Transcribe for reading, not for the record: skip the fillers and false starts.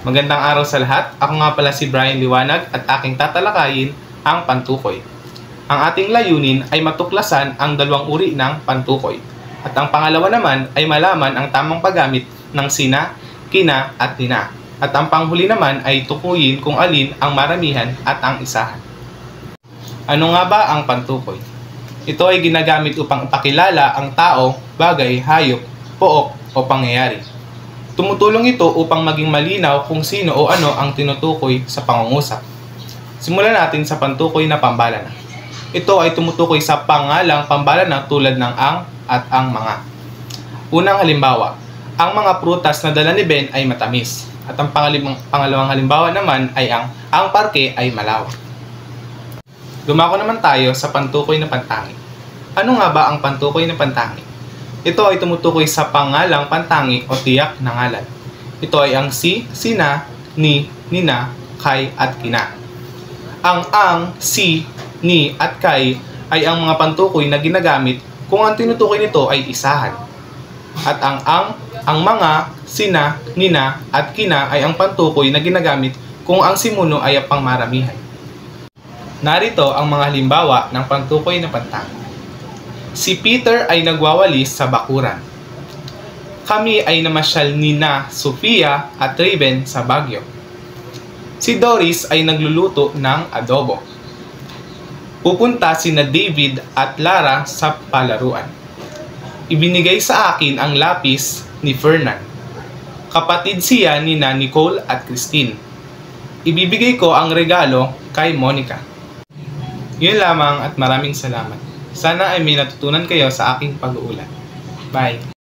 Magandang araw sa lahat. Ako nga pala si Brian Liwanag at aking tatalakayin ang pantukoy. Ang ating layunin ay matuklasan ang dalawang uri ng pantukoy. At ang pangalawa naman ay malaman ang tamang paggamit ng sina, kina at nina. At ang panghuli naman ay tukuyin kung alin ang maramihan at ang isahan. Ano nga ba ang pantukoy? Ito ay ginagamit upang ipakilala ang tao, bagay, hayop, pook o pangyayari. Tumutulong ito upang maging malinaw kung sino o ano ang tinutukoy sa pangungusap. Simulan natin sa pantukoy na pambalana. Ito ay tumutukoy sa pangalang pambalana tulad ng ang at ang mga. Unang halimbawa, ang mga prutas na dala ni Ben ay matamis. At ang pangalawang halimbawa naman ay ang parke ay malawak. Dumako naman tayo sa pantukoy na pantangi. Ano nga ba ang pantukoy na pantangi? Ito ay tumutukoy sa pangalang pantangi o tiyak na ngalan. Ito ay ang si, sina, ni, nina, kay at kina. Ang, si, ni at kay ay ang mga pantukoy na ginagamit kung ang tinutukoy nito ay isahan. At ang mga, sina, nina at kina ay ang pantukoy na ginagamit kung ang simuno ay ang pangmaramihan. Narito ang mga halimbawa ng pantukoy na pantangi. Si Peter ay nagwawalis sa bakuran. Kami ay namasyal ni na Sofia at Raven sa Baguio. Si Doris ay nagluluto ng adobo. Pupunta sina David at Lara sa palaruan. Ibinigay sa akin ang lapis ni Fernan. Kapatid siya ni na Nicole at Christine. Ibibigay ko ang regalo kay Monica. Yun lamang at maraming salamat. Sana ay may natutunan kayo sa aking pag-uulat. Bye!